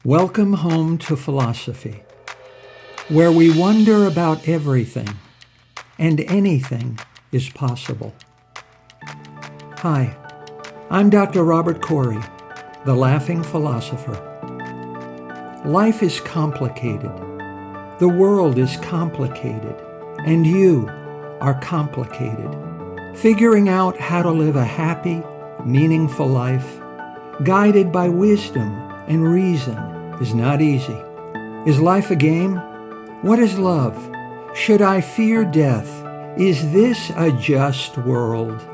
Welcome home to philosophy, where we wonder about everything and anything is possible. Hi, I'm Dr. Robert Corey, the Laughing Philosopher. Life is complicated. The world is complicated, and you are complicated. Figuring out how to live a happy, meaningful life, guided by wisdom and reason, is not easy. Is life a game? What is love? Should I fear death? Is this a just world?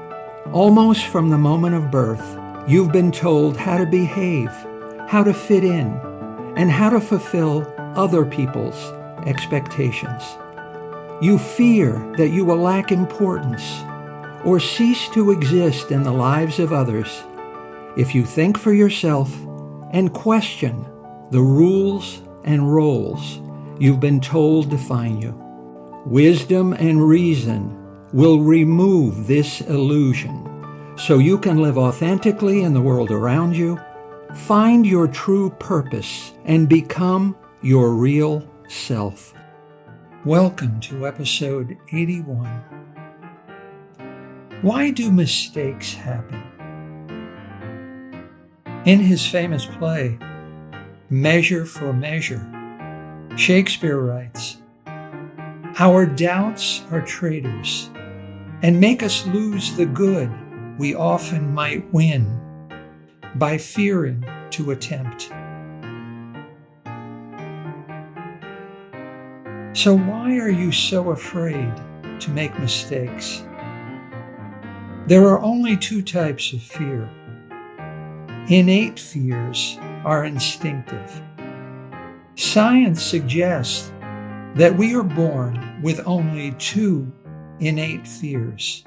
Almost from the moment of birth, you've been told how to behave, how to fit in, and how to fulfill other people's expectations. You fear that you will lack importance or cease to exist in the lives of others if you think for yourself and question the rules and roles you've been told define you. Wisdom and reason will remove this illusion so you can live authentically in the world around you, find your true purpose, and become your real self. Welcome to episode 81. Why do mistakes happen? In his famous play, Measure for Measure, Shakespeare writes, "Our doubts are traitors and make us lose the good we often might win by fearing to attempt." So why are you so afraid to make mistakes? There are only two types of fear. Innate fears are instinctive. Science suggests that we are born with only two innate fears: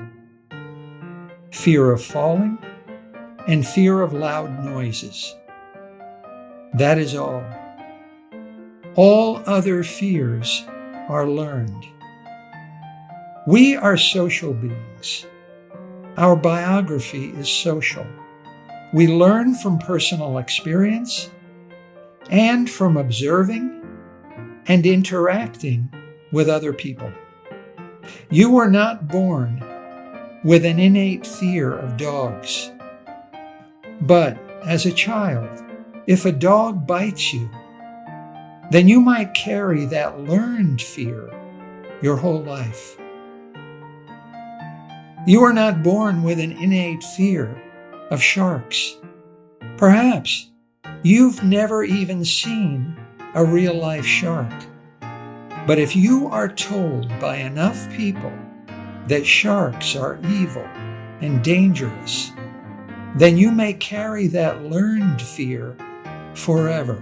fear of falling and fear of loud noises. That is all. All other fears are learned. We are social beings. Our biography is social. We learn from personal experience and from observing and interacting with other people. You were not born with an innate fear of dogs. But as a child, if a dog bites you, then you might carry that learned fear your whole life. You are not born with an innate fear of sharks. Perhaps you've never even seen a real-life shark. But if you are told by enough people that sharks are evil and dangerous, then you may carry that learned fear forever.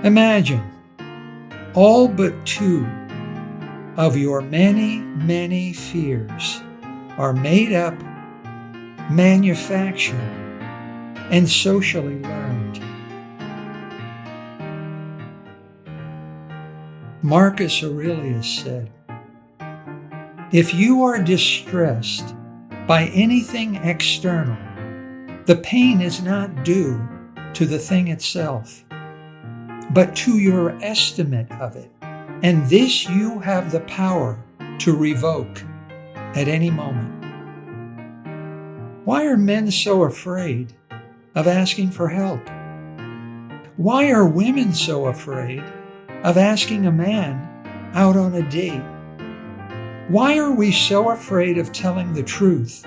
Imagine all but two of your many, many fears are made up, manufactured, and socially learned. Marcus Aurelius said, "If you are distressed by anything external, the pain is not due to the thing itself, but to your estimate of it, and this you have the power to revoke at any moment." Why are men so afraid of asking for help? Why are women so afraid of asking a man out on a date? Why are we so afraid of telling the truth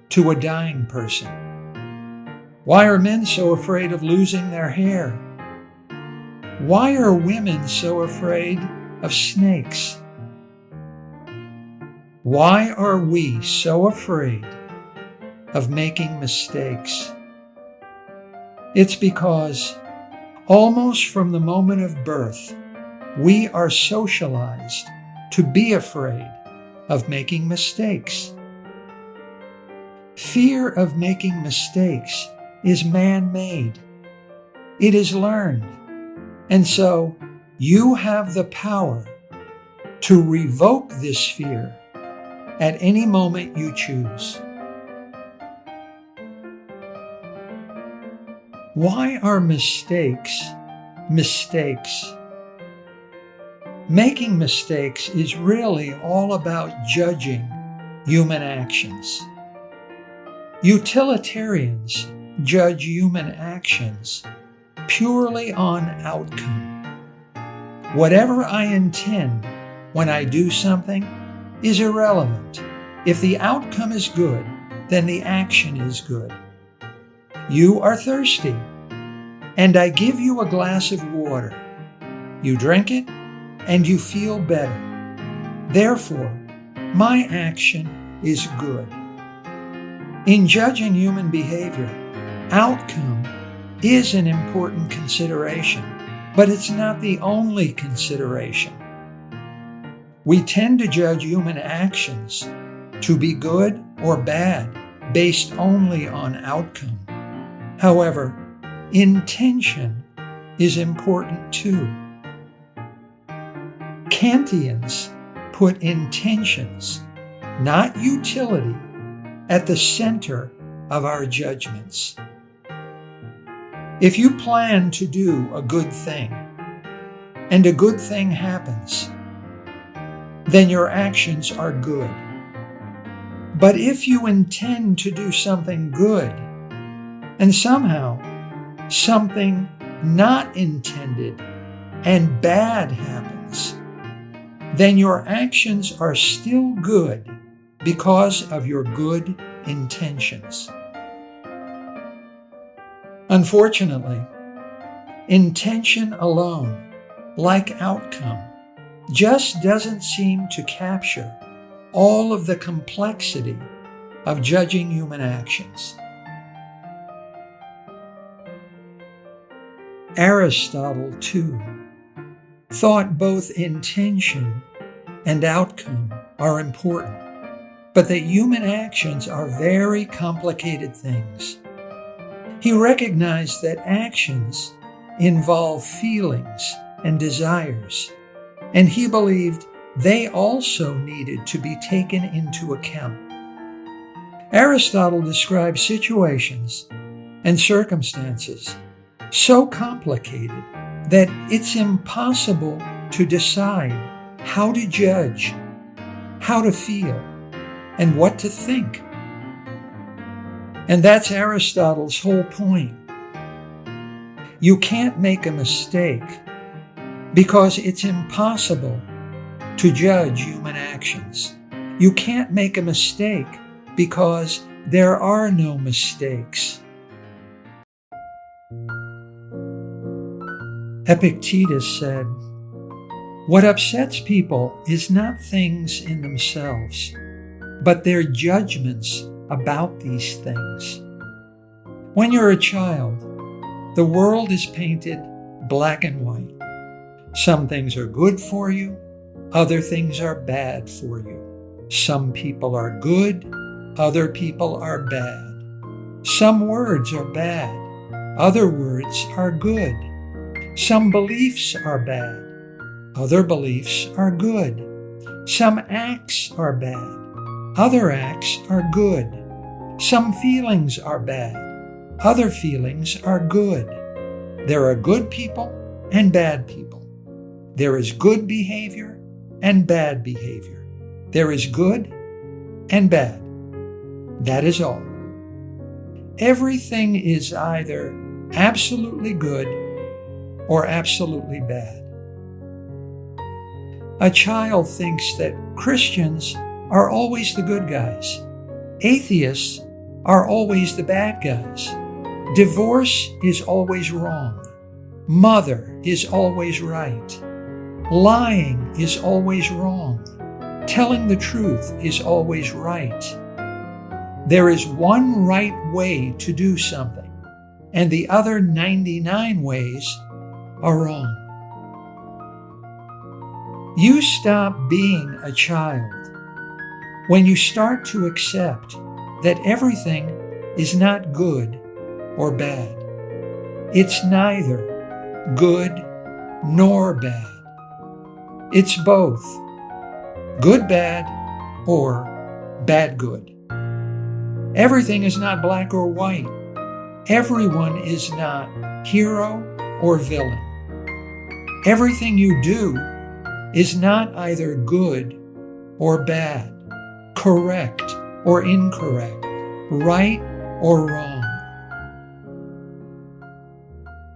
to a dying person? Why are men so afraid of losing their hair? Why are women so afraid of snakes? Why are we so afraid of making mistakes? It's because almost from the moment of birth, we are socialized to be afraid of making mistakes. Fear of making mistakes is man-made. It is learned. And so you have the power to revoke this fear at any moment you choose. Why are mistakes mistakes? Making mistakes is really all about judging human actions. Utilitarians judge human actions purely on outcome. Whatever I intend when I do something is irrelevant. If the outcome is good, then the action is good. You are thirsty, and I give you a glass of water. You drink it, and you feel better. Therefore, my action is good. In judging human behavior, outcome is an important consideration, but it's not the only consideration. We tend to judge human actions to be good or bad based only on outcome. However, intention is important too. Kantians put intentions, not utility, at the center of our judgments. If you plan to do a good thing, and a good thing happens, then your actions are good. But if you intend to do something good, and somehow something not intended and bad happens, then your actions are still good because of your good intentions. Unfortunately, intention alone, like outcome, just doesn't seem to capture all of the complexity of judging human actions. Aristotle, too, thought both intention and outcome are important, but that human actions are very complicated things. He recognized that actions involve feelings and desires, and he believed they also needed to be taken into account. Aristotle describes situations and circumstances so complicated that it's impossible to decide how to judge, how to feel, and what to think. And that's Aristotle's whole point. You can't make a mistake because it's impossible to judge human actions. You can't make a mistake because there are no mistakes. Epictetus said, "What upsets people is not things in themselves, but their judgments about these things." When you're a child, the world is painted black and white. Some things are good for you, other things are bad for you. Some people are good, other people are bad. Some words are bad, other words are good. Some beliefs are bad, other beliefs are good. Some acts are bad, other acts are good. Some feelings are bad, other feelings are good. There are good people and bad people. There is good behavior and bad behavior. There is good and bad. That is all. Everything is either absolutely good or absolutely bad. A child thinks that Christians are always the good guys. Atheists are always the bad guys. Divorce is always wrong. Mother is always right. Lying is always wrong. Telling the truth is always right. There is one right way to do something, and the other 99 ways are wrong. You stop being a child when you start to accept that everything is not good or bad. It's neither good nor bad. It's both good bad or bad good. Everything is not black or white. Everyone is not hero or villain. Everything you do is not either good or bad, correct or incorrect, right or wrong.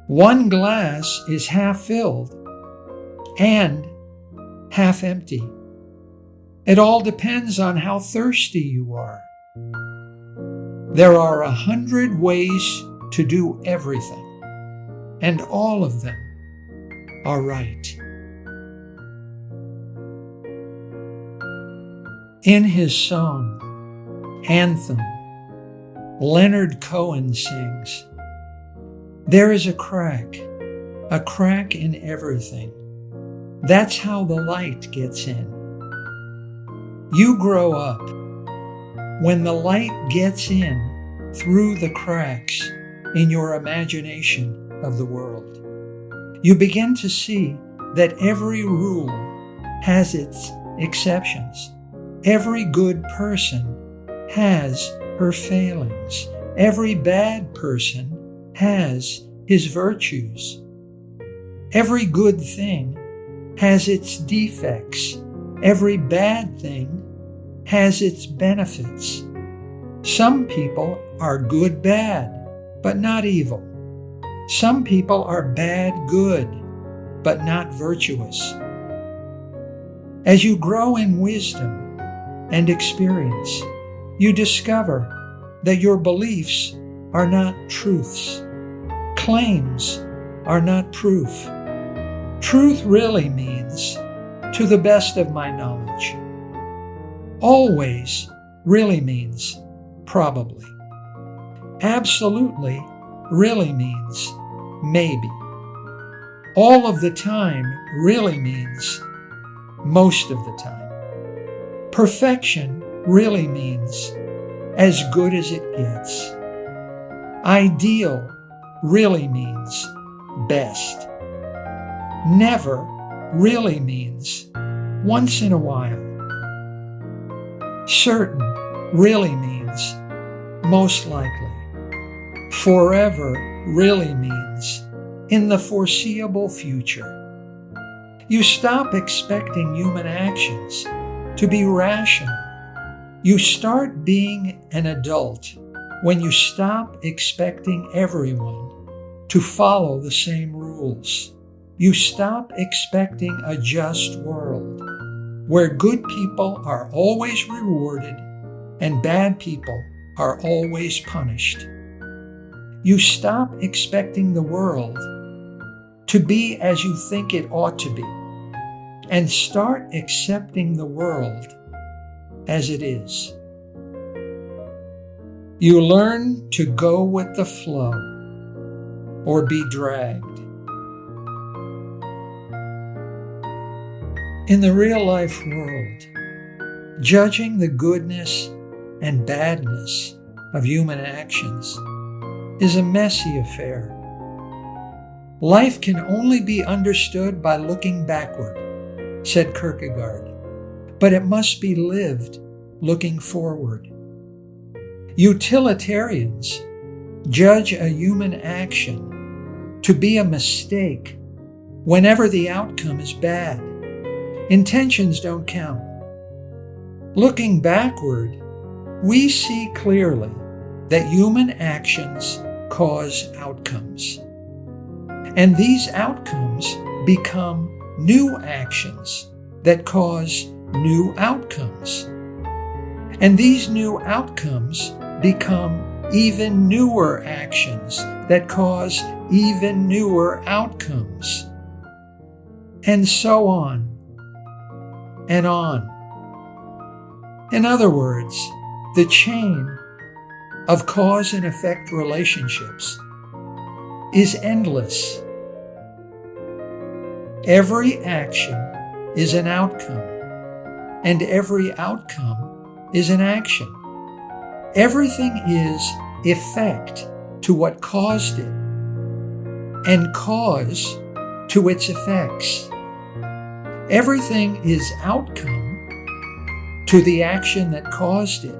One glass is half filled and half empty. It all depends on how thirsty you are. There are 100 ways to do everything, and all of them are right. In his song, Anthem, Leonard Cohen sings, "There is a crack in everything. That's how the light gets in. You grow up. When the light gets in through the cracks in your imagination of the world, you begin to see that every rule has its exceptions. Every good person has her failings. Every bad person has his virtues. Every good thing has its defects. Every bad thing has its benefits. Some people are good bad, but not evil. Some people are bad good, but not virtuous. As you grow in wisdom and experience, you discover that your beliefs are not truths. Claims are not proof. Truth really means, to the best of my knowledge. Always really means probably. Absolutely really means maybe. All of the time really means most of the time. Perfection really means as good as it gets. Ideal really means best. Never really means once in a while. Certain really means most likely. Forever really means in the foreseeable future. You stop expecting human actions to be rational. You start being an adult when you stop expecting everyone to follow the same rules. You stop expecting a just world where good people are always rewarded and bad people are always punished. You stop expecting the world to be as you think it ought to be and start accepting the world as it is. You learn to go with the flow or be dragged. In the real-life world, judging the goodness and badness of human actions is a messy affair. Life can only be understood by looking backward, said Kierkegaard, but it must be lived looking forward. Utilitarians judge a human action to be a mistake whenever the outcome is bad. Intentions don't count. Looking backward, we see clearly that human actions cause outcomes. And these outcomes become new actions that cause new outcomes. And these new outcomes become even newer actions that cause even newer outcomes. And so on and on. In other words, the chain of cause and effect relationships is endless. Every action is an outcome, and every outcome is an action. Everything is effect to what caused it, and cause to its effects. Everything is outcome to the action that caused it,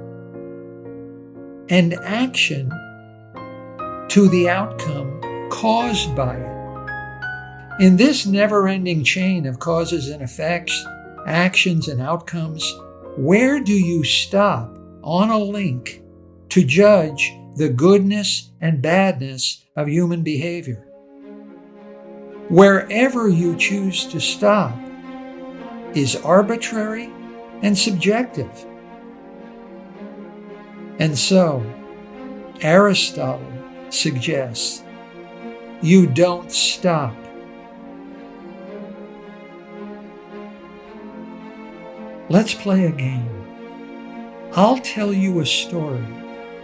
and action to the outcome caused by it. In this never-ending chain of causes and effects, actions and outcomes, where do you stop on a link to judge the goodness and badness of human behavior? Wherever you choose to stop is arbitrary and subjective. And so, Aristotle suggests you don't stop. Let's play a game. I'll tell you a story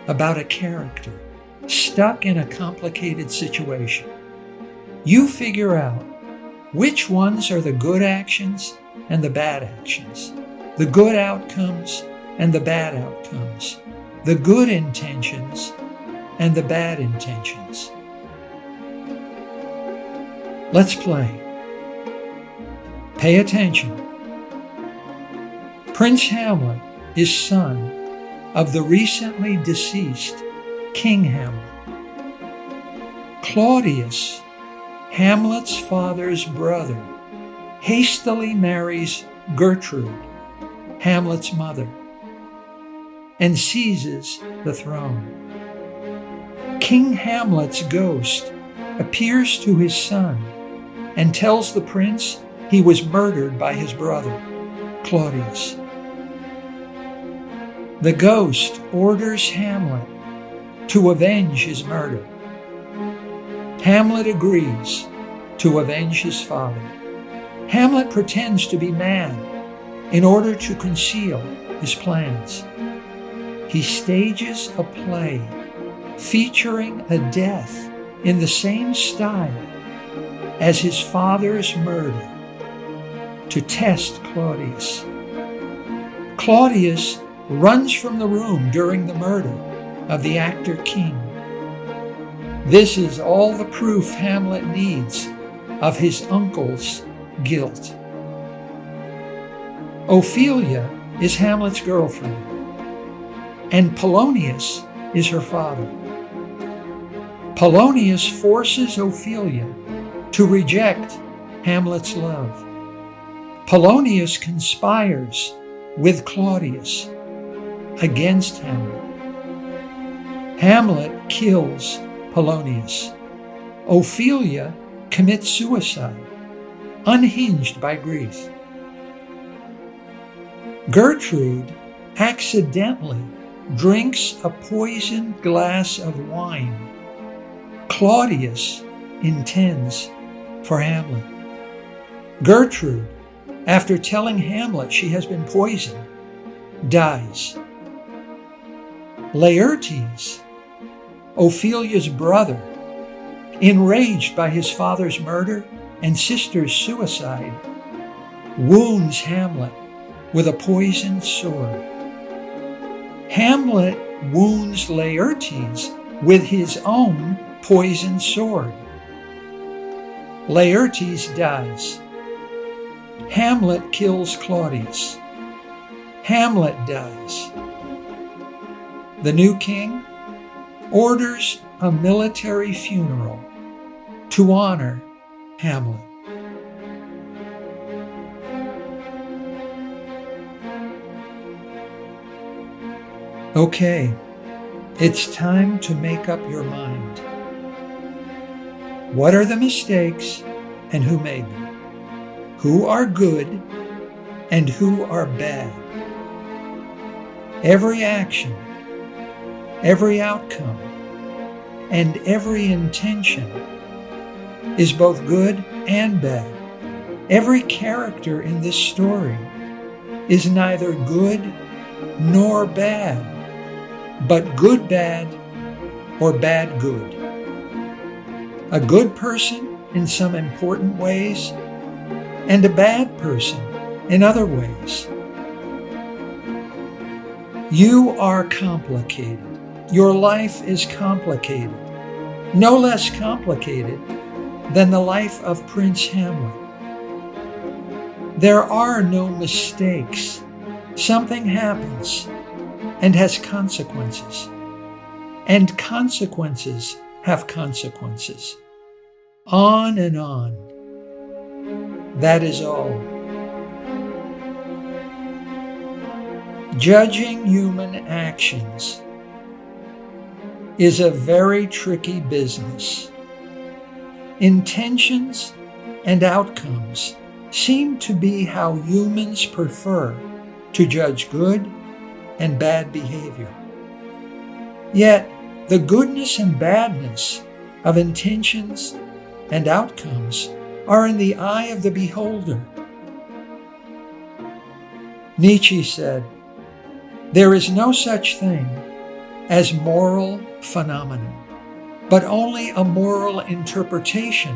about a character stuck in a complicated situation. You figure out which ones are the good actions and the bad actions, the good outcomes and the bad outcomes, the good intentions and the bad intentions. Let's play. Pay attention. Prince Hamlet is son of the recently deceased King Hamlet. Claudius, Hamlet's father's brother, hastily marries Gertrude, Hamlet's mother, and seizes the throne. King Hamlet's ghost appears to his son and tells the prince he was murdered by his brother, Claudius. The ghost orders Hamlet to avenge his murder. Hamlet agrees to avenge his father. Hamlet pretends to be mad in order to conceal his plans. He stages a play featuring a death in the same style as his father's murder to test Claudius. Claudius runs from the room during the murder of the actor king. This is all the proof Hamlet needs of his uncle's guilt. Ophelia is Hamlet's girlfriend, and Polonius is her father. Polonius forces Ophelia to reject Hamlet's love. Polonius conspires with Claudius against Hamlet. Hamlet kills Polonius. Ophelia commits suicide, unhinged by grief. Gertrude accidentally drinks a poisoned glass of wine Claudius intends for Hamlet. Gertrude, after telling Hamlet she has been poisoned, dies. Laertes, Ophelia's brother, enraged by his father's murder and sister's suicide, wounds Hamlet with a poisoned sword. Hamlet wounds Laertes with his own poisoned sword. Laertes dies. Hamlet kills Claudius. Hamlet dies. The new king orders a military funeral to honor Hamlet. Okay, it's time to make up your mind. What are the mistakes and who made them? Who are good and who are bad? Every action, every outcome, and every intention is both good and bad. Every character in this story is neither good nor bad, but good bad or bad good. A good person in some important ways and a bad person in other ways. You are complicated. Your life is complicated, no less complicated than the life of Prince Hamlet. There are no mistakes. Something happens and has consequences, and consequences have consequences. On and on. That is all. Judging human actions is a very tricky business. Intentions and outcomes seem to be how humans prefer to judge good and bad behavior. Yet, the goodness and badness of intentions and outcomes are in the eye of the beholder. Nietzsche said, "There is no such thing as moral phenomena, but only a moral interpretation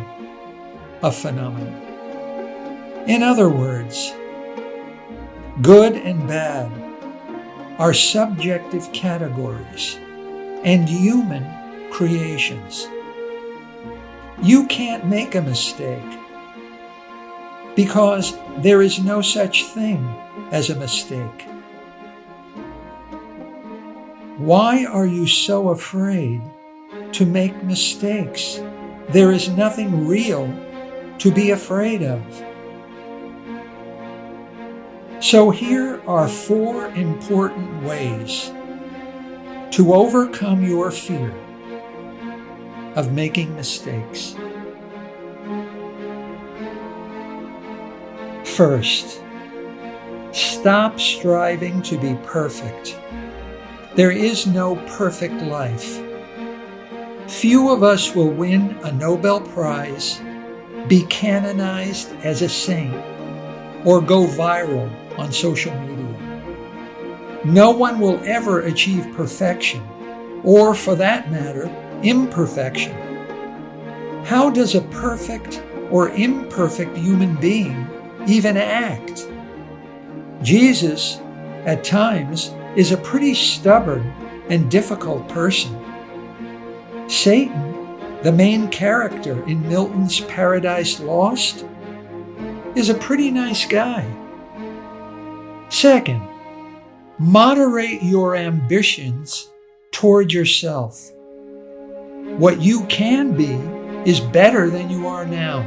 of phenomena." In other words, good and bad are subjective categories and human creations. You can't make a mistake because there is no such thing as a mistake. Why are you so afraid to make mistakes? There is nothing real to be afraid of. So here are 4 important ways to overcome your fear of making mistakes. First, stop striving to be perfect. There is no perfect life. Few of us will win a Nobel Prize, be canonized as a saint, or go viral on social media. No one will ever achieve perfection, or for that matter, imperfection. How does a perfect or imperfect human being even act? Jesus, at times, is a pretty stubborn and difficult person. Satan, the main character in Milton's Paradise Lost, is a pretty nice guy. Second, moderate your ambitions toward yourself. What you can be is better than you are now.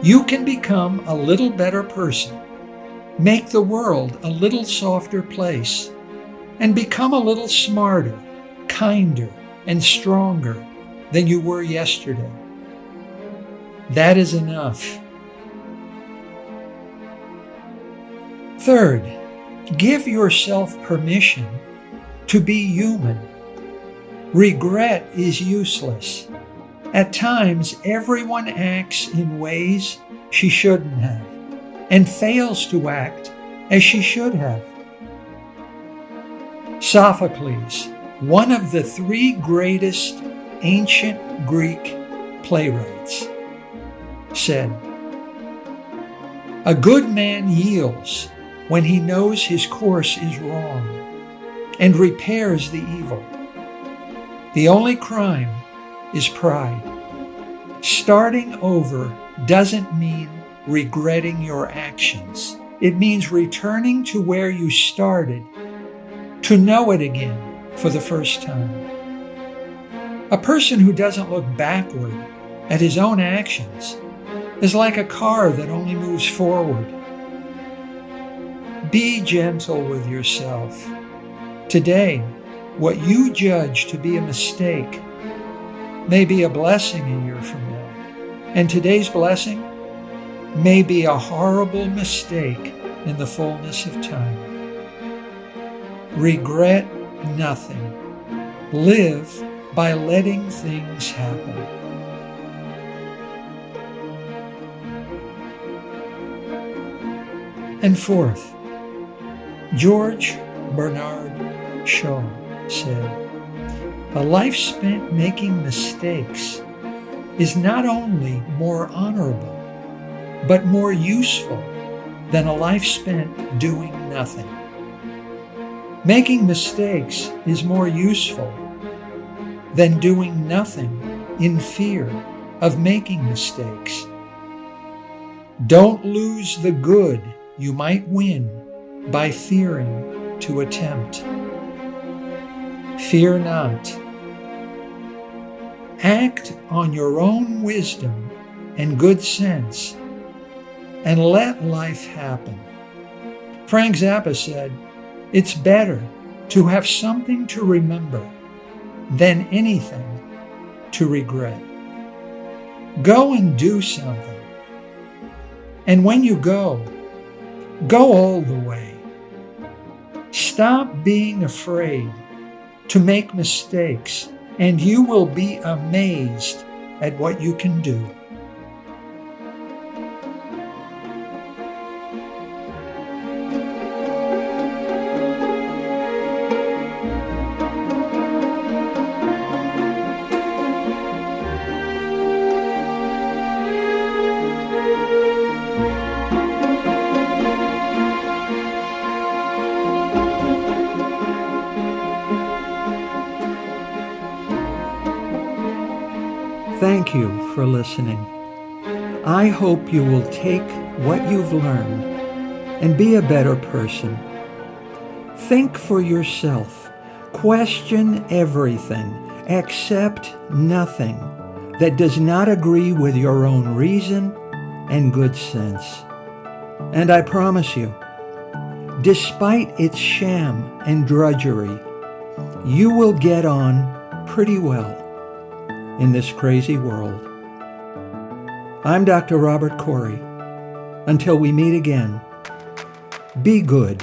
You can become a little better person, make the world a little softer place, and become a little smarter, kinder, and stronger than you were yesterday. That is enough. Third, give yourself permission to be human. Regret is useless. At times, everyone acts in ways she shouldn't have, and fails to act as she should have. Sophocles, one of the 3 greatest ancient Greek playwrights, said, "A good man yields when he knows his course is wrong, and repairs the evil. The only crime is pride. Starting over doesn't mean regretting your actions. It means returning to where you started, to know it again for the first time. A person who doesn't look backward at his own actions is like a car that only moves forward. Be gentle with yourself. Today, what you judge to be a mistake may be a blessing a year from now, and today's blessing may be a horrible mistake in the fullness of time. Regret nothing. Live by letting things happen." And fourth, George Bernard Shaw said, "A life spent making mistakes is not only more honorable, but more useful than a life spent doing nothing." Making mistakes is more useful than doing nothing in fear of making mistakes. Don't lose the good you might win by fearing to attempt. Fear not. Act on your own wisdom and good sense and let life happen. Frank Zappa said, "It's better to have something to remember than anything to regret." Go and do something. And when you go all the way. Stop being afraid to make mistakes, and you will be amazed at what you can do. Thank you for listening. I hope you will take what you've learned and be a better person. Think for yourself. Question everything. Accept nothing that does not agree with your own reason and good sense. And I promise you, despite its sham and drudgery, you will get on pretty well in this crazy world. I'm Dr. Robert Corey. Until we meet again, be good.